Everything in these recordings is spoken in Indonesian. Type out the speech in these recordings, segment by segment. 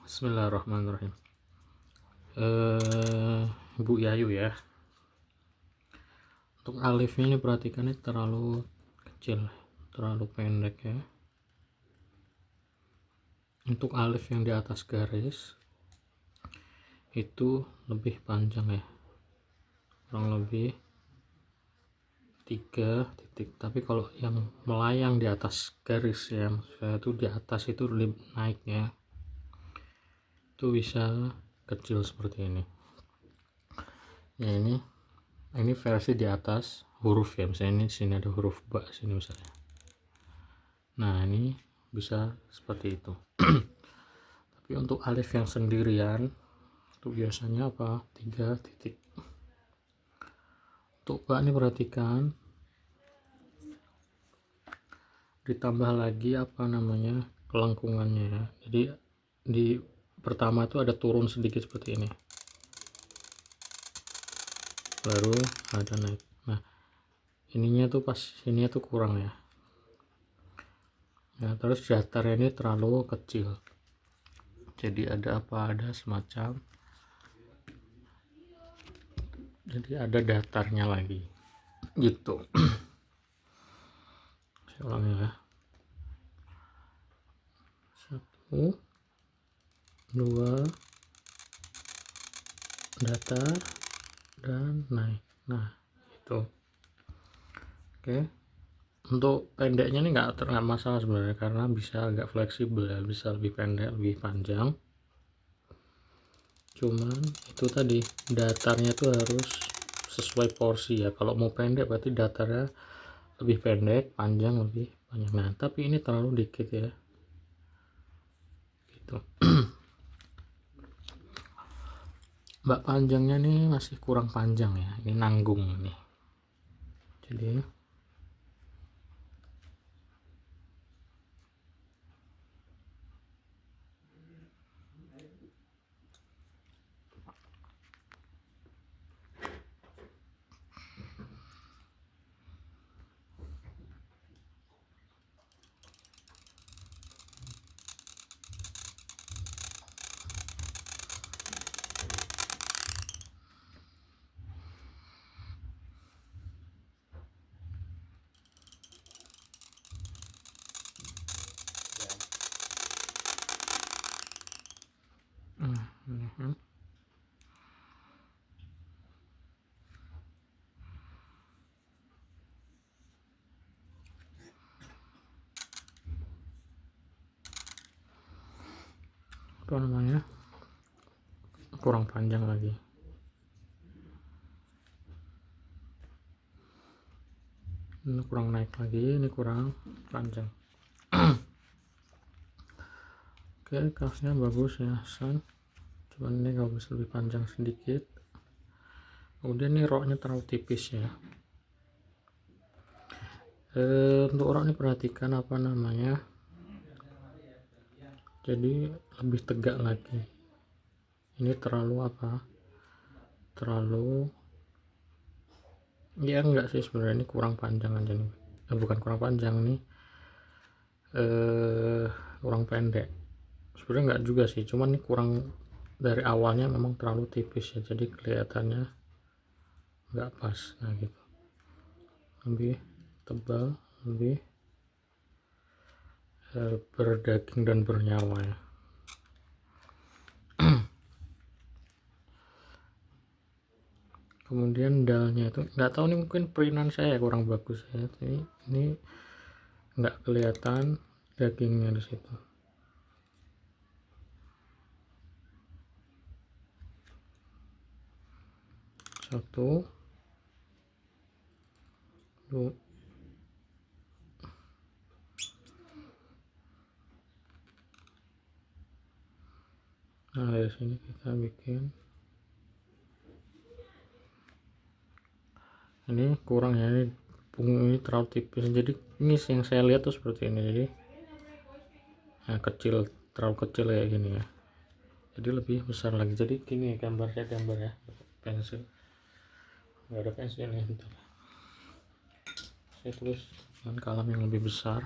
Bismillahirrahmanirrahim. Bu Yayu ya. Untuk alifnya ini perhatikan, ini terlalu kecil, terlalu pendek ya. Untuk alif yang di atas garis itu lebih panjang ya, kurang lebih 3 titik. Tapi kalau yang melayang di atas garis ya, maksudnya itu di atas itu lebih naiknya, itu bisa kecil seperti ini ya. Ini versi di atas huruf ya, misalnya ini sini ada huruf ba sini misalnya. Nah ini bisa seperti itu. Tapi untuk alif yang sendirian itu biasanya apa, 3 titik. Untuk ba ini perhatikan, ditambah lagi apa namanya, kelengkungannya ya. Jadi di pertama itu ada turun sedikit seperti ini, baru ada naik. Nah ininya tuh pas sini tuh kurang ya. Terus datarnya ini terlalu kecil, jadi ada semacam, jadi ada datarnya lagi gitu. Saya ulangi ya, 1 2 datar dan naik. Nah itu oke. Untuk pendeknya ini nggak masalah sebenarnya, karena bisa agak fleksibel ya, bisa lebih pendek lebih panjang. Cuman itu tadi, datarnya tuh harus sesuai porsi ya. Kalau mau pendek berarti datarnya lebih pendek, panjang lebih banyak. Nah tapi ini terlalu dikit ya gitu. Mbak panjangnya nih masih kurang panjang ya, ini nanggung nih. Jadi apa namanya, kurang panjang lagi. Ini kurang naik lagi, ini kurang panjang. Oke, kafnya bagus ya San, cuman ini kalau bisa lebih panjang sedikit. Kemudian ini roknya terlalu tipis ya. Untuk rok ini perhatikan apa namanya, jadi lebih tegak lagi. Ini terlalu apa, terlalu ya, enggak sih sebenarnya, ini kurang panjang aja nih. Bukan kurang panjang nih, kurang pendek sebenarnya, enggak juga sih, cuman ini kurang, dari awalnya memang terlalu tipis ya, jadi kelihatannya enggak pas. Nah gitu, lebih tebal, lebih berdaging dan bernyawa ya. Kemudian dalnya itu nggak tahu nih, mungkin printan saya kurang bagus ya, ini nggak kelihatan dagingnya di situ. Satu, dua, nah dari sini kita bikin, ini kurang ya, ini punggung ini terlalu tipis, jadi ini yang saya lihat tuh seperti ini, jadi kecil, terlalu kecil kayak gini ya, jadi lebih besar lagi. Jadi gini gambar ya, pensil, nggak ada pensil ya, bentar saya tulis dengan kalam yang lebih besar.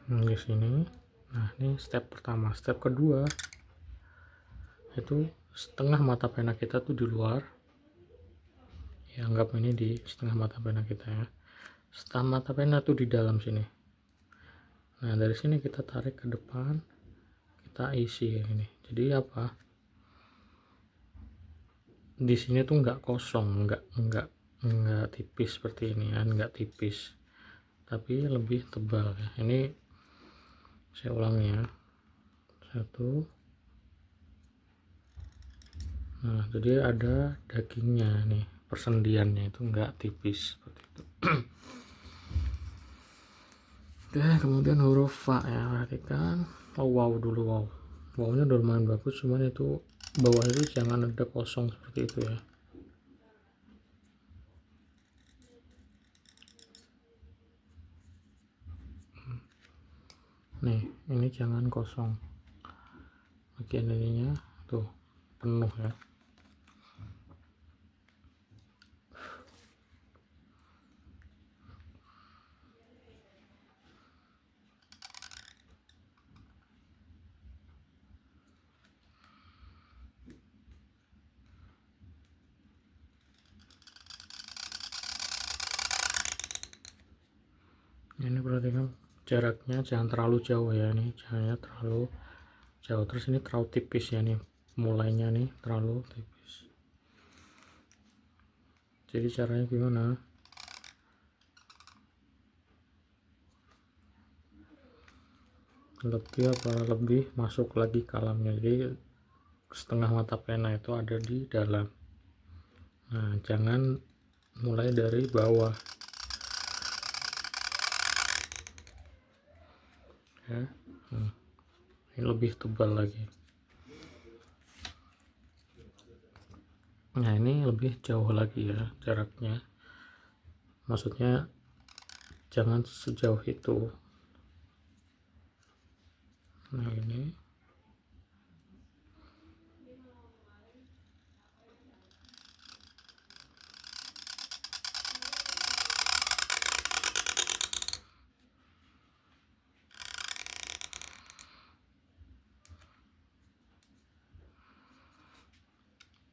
di sini. Nah, ini step pertama. Step kedua itu setengah mata pena kita tuh di luar ya, anggap ini di setengah mata pena kita ya. Setengah mata pena tuh di dalam sini. Nah, dari sini kita tarik ke depan, kita isi ini. Jadi apa, di sini tuh nggak kosong, nggak tipis seperti ini kan, nggak tipis tapi lebih tebal ya. Ini saya ulangi ya, satu. Nah, jadi ada dagingnya nih, persendiannya itu nggak tipis seperti itu. Oke, kemudian huruf Fa ya, perhatikan. Oh, wow dulu, wownya udah lumayan bagus, cuman itu bawah itu jangan ada kosong seperti itu ya. Nih, ini jangan kosong, bagian ininya tuh penuh ya. Ini perhatikan jaraknya jangan terlalu jauh ya, nih jangan terlalu jauh. Terus ini terlalu tipis ya, nih mulainya nih terlalu tipis. Jadi caranya gimana, lebih masuk lagi kalamnya, jadi setengah mata pena itu ada di dalam. Nah, jangan mulai dari bawah ya. Ini lebih tebal lagi. Nah, ini lebih jauh lagi ya jaraknya, maksudnya jangan sejauh itu. Nah, ini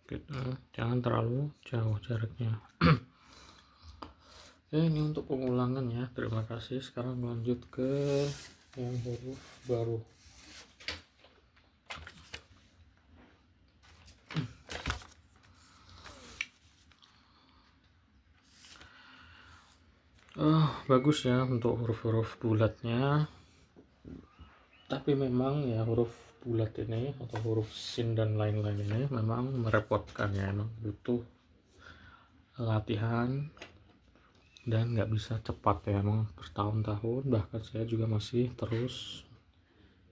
gitu. Jangan terlalu jauh jaraknya. Oke, ini untuk pengulangan ya, terima kasih. Sekarang lanjut ke yang huruf baru. Bagus ya untuk huruf-huruf bulatnya, tapi memang ya huruf bulat ini atau huruf sin dan lain-lain ini memang merepotkan ya, emang butuh latihan dan nggak bisa cepat ya, emang bertahun-tahun. Bahkan saya juga masih terus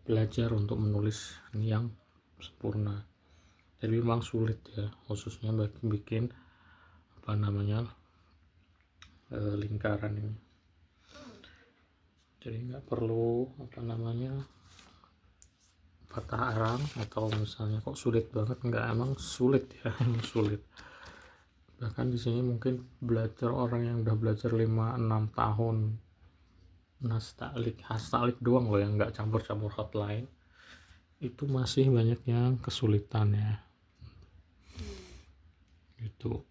belajar untuk menulis ini yang sempurna, jadi memang sulit ya, khususnya bikin apa namanya lingkaran ini. Jadi nggak perlu apa namanya patah arang atau misalnya kok sulit banget, nggak, emang sulit ya. Emang sulit. Bahkan di sini mungkin belajar orang yang udah belajar 5-6 tahun hastalik doang loh, yang nggak campur-campur hotline, itu masih banyak yang kesulitan ya gitu.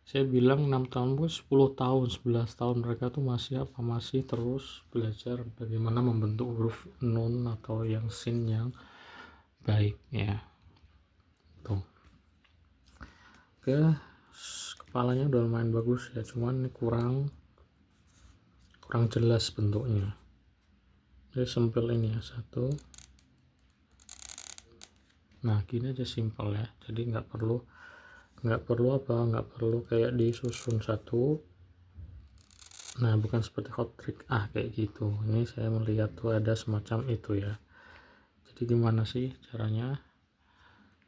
Saya bilang 6 tahun pun 10 tahun 11 tahun mereka tuh masih terus belajar bagaimana membentuk huruf nun atau yang sin yang baik ya tuh. Oke, kepalanya udah lumayan bagus ya, cuman kurang jelas bentuknya. Jadi sempil ini ya, satu. Nah, gini aja simpel ya, jadi nggak perlu kayak disusun satu. Nah, bukan seperti hot trick kayak gitu. Ini saya melihat tuh ada semacam itu ya. Jadi gimana sih caranya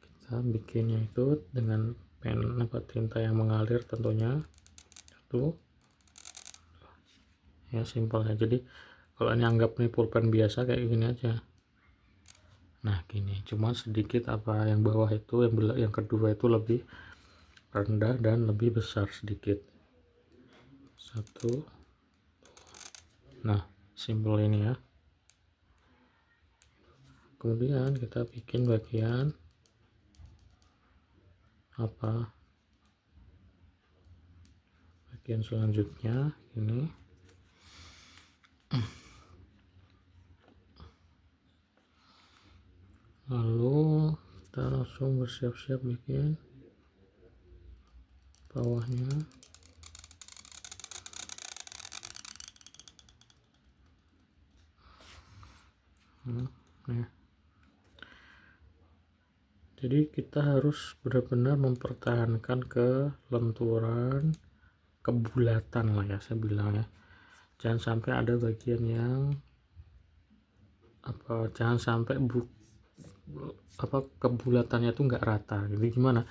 kita bikinnya itu dengan pen tinta yang mengalir tentunya, satu ya, simpel ya. Jadi kalau ini anggap nih pulpen biasa kayak gini aja. Nah, gini, cuma sedikit apa yang bawah itu, yang kedua itu lebih rendah dan lebih besar sedikit. Satu, Nah, simpel ini ya. Kemudian kita bikin bagian bagian selanjutnya ini. Lalu kita langsung bersiap-siap bikin bawahnya. Ya. Jadi kita harus benar-benar mempertahankan kelenturan, kebulatan lah ya saya bilang ya. Jangan sampai ada bagian yang jangan sampai kebulatannya tuh nggak rata. Jadi gimana?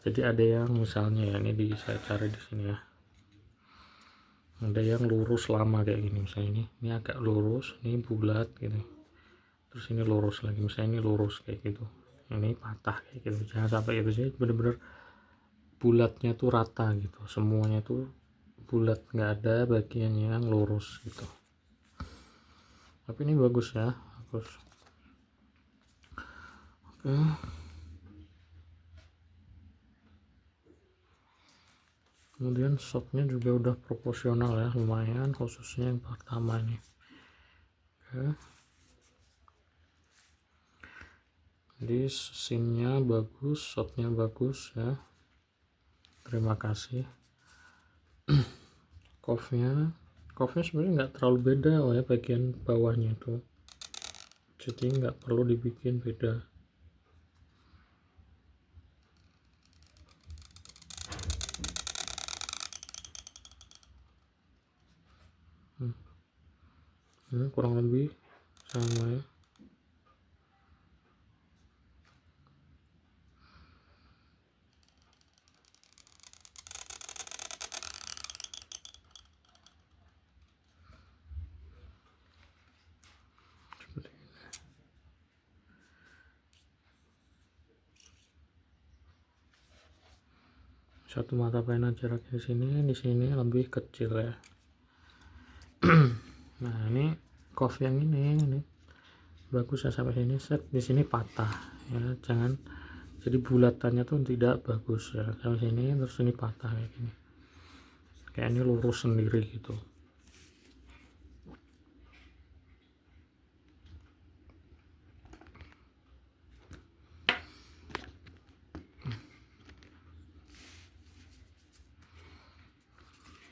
Jadi ada yang misalnya ya, ini saya cari di sini ya. Ada yang lurus lama kayak gini, misalnya ini agak lurus, ini bulat gitu. Terus ini lurus lagi, misalnya ini lurus kayak gitu. Ini patah kayak gitu. Jangan sampai itu sih, bener-bener bulatnya tuh rata gitu, semuanya tuh bulat, nggak ada bagian yang lurus gitu. Tapi ini bagus ya, bagus. Oke. Kemudian shotnya juga udah proporsional ya, lumayan, khususnya yang pertama ini. Oke. Jadi scene-nya bagus, shotnya bagus ya. Terima kasih. Cover-nya sebenarnya nggak terlalu beda ya, bagian bawahnya tuh. Jadi nggak perlu dibikin beda. Ini kurang lebih sama ya. Seperti ini. Satu mata pena jaraknya di sini lebih kecil ya. Nah ini cover yang ini bagus ya, sampai sini set, di sini patah ya, jangan jadi bulatannya tuh tidak bagus ya, sampai sini terus ini patah kayak gini, kayak ini lurus sendiri gitu.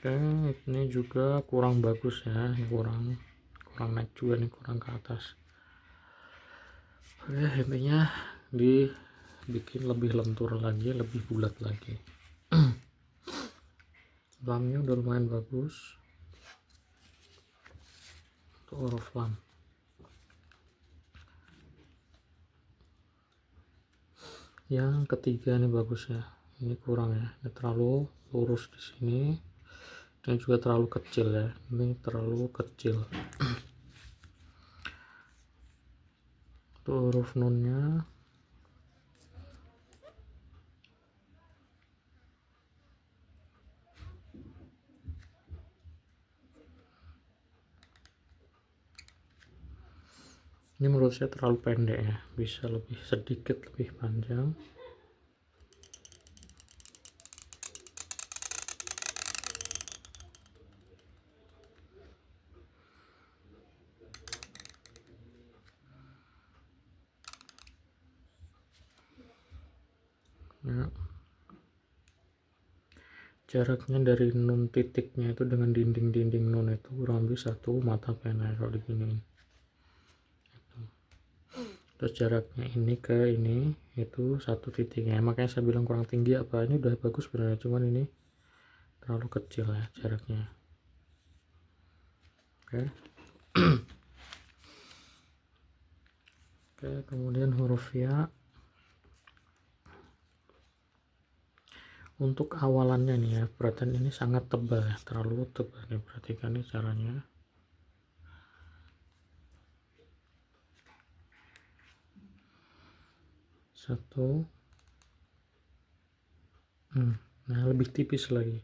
Oke, ini juga kurang bagus ya, ini kurang naik juga nih, kurang ke atas. Oke, intinya dibikin lebih lentur lagi, lebih bulat lagi. Lampnya udah lumayan bagus untuk huruf lam. Yang ketiga ini bagus ya, ini kurang ya, ini terlalu lurus di sini dan juga terlalu kecil ya, ini terlalu kecil. Untuk huruf nunnya ini menurut saya terlalu pendek ya, bisa lebih sedikit lebih panjang. Ya. Jaraknya dari nun titiknya itu dengan dinding-dinding nun itu kurang lebih 1 mata pena kalau diginiin. Terus jaraknya ini ke ini itu 1 titiknya, makanya saya bilang kurang tinggi. Apa ini udah bagus sebenarnya, cuman ini terlalu kecil ya jaraknya. Oke. Oke, kemudian huruf ya. Untuk awalannya nih ya, perhatian ini sangat tebal ya, terlalu tebal nih, perhatikan nih caranya. Satu. Nah lebih tipis lagi.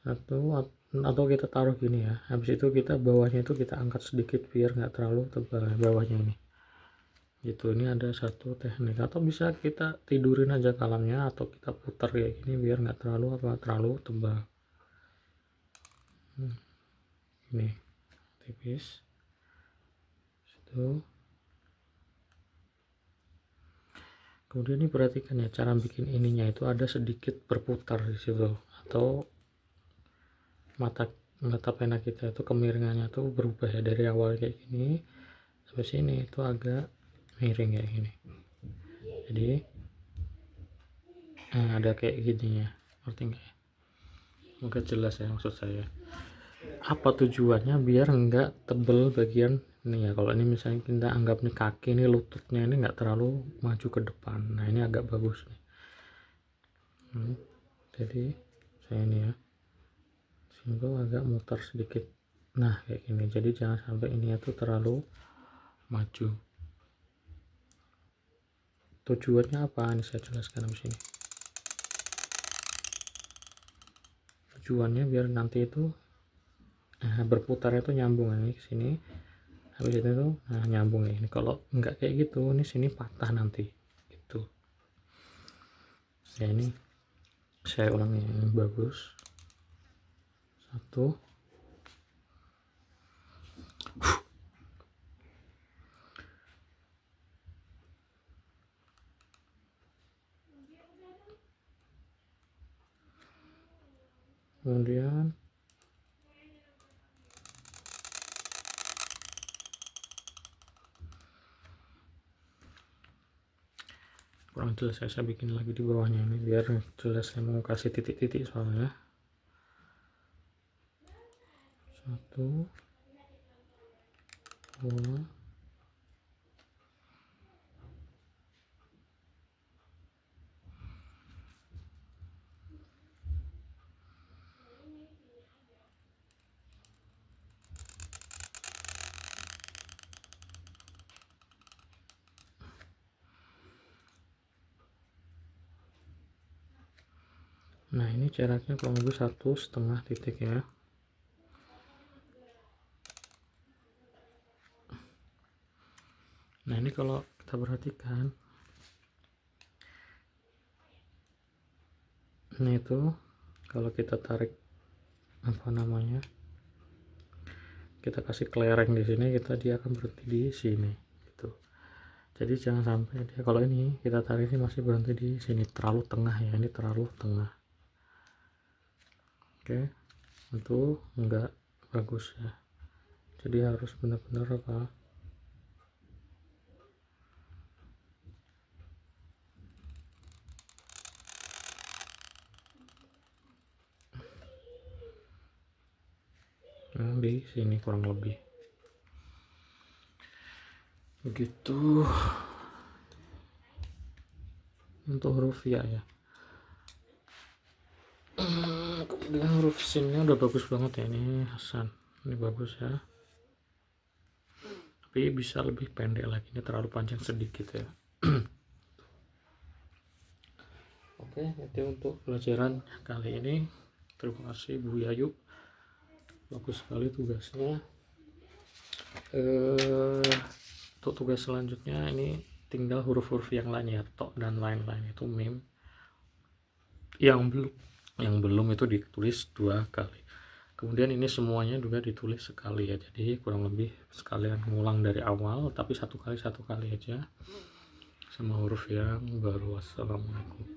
Satu atau kita taruh gini ya, habis itu kita bawahnya itu kita angkat sedikit biar nggak terlalu tebal bawahnya ini gitu. Ini ada satu teknik, atau bisa kita tidurin aja kalamnya atau kita putar kayak gini biar nggak terlalu tebal. Ini tipis itu. Kemudian ini perhatikan ya, cara bikin ininya itu ada sedikit berputar di situ, atau mata pena kita itu kemiringannya tuh berubah ya, dari awal kayak gini sampai sini itu agak miring kayak gini. Jadi ada kayak gini ya, ngerti nggak ya? Semoga jelas ya maksud saya. Apa tujuannya? Biar nggak tebel bagian ini ya. Kalau ini misalnya kita anggap nih kaki ini, lututnya ini nggak terlalu maju ke depan, nah ini agak bagus nih. Jadi saya ini ya simpel agak muter sedikit, nah kayak gini. Jadi jangan sampai ini itu terlalu maju. Tujuannya apa? Ini saya jelaskan di sini. Tujuannya biar nanti itu berputar itu nyambung ini ke sini, habis itu tuh nyambung ya. Ini kalau nggak kayak gitu, ini sini patah nanti gitu ya. Ini saya ulangi yang bagus. Satu, kemudian kurang jelas saya bikin lagi di bawahnya ini biar jelas. Saya mau kasih titik-titik soalnya. Satu, dua, nah ini jaraknya kurang lebih 1,5 titik ya. Nah ini kalau kita perhatikan, ini itu kalau kita tarik apa namanya, kita kasih kelereng di sini, dia akan berhenti di sini gitu. Jadi jangan sampai dia, kalau ini kita tarik ini masih berhenti di sini, terlalu tengah ya, ini terlalu tengah. Oke, itu enggak bagus ya. Jadi harus benar-benar apa, di sini kurang lebih begitu. Untuk huruf ya kemudian huruf sinnya udah bagus banget ya, ini Hasan, ini bagus ya, tapi bisa lebih pendek lagi, ini terlalu panjang sedikit ya. Oke, itu untuk pelajaran kali ini. Terima kasih Bu Yayu, bagus sekali tugasnya. Untuk tugas selanjutnya ini tinggal huruf-huruf yang lain ya, tok dan lain-lain, itu mim yang belum itu ditulis 2 kali. Kemudian ini semuanya juga ditulis sekali ya, jadi kurang lebih sekalian ngulang dari awal, tapi satu kali aja sama huruf yang baru. Wassalamualaikum.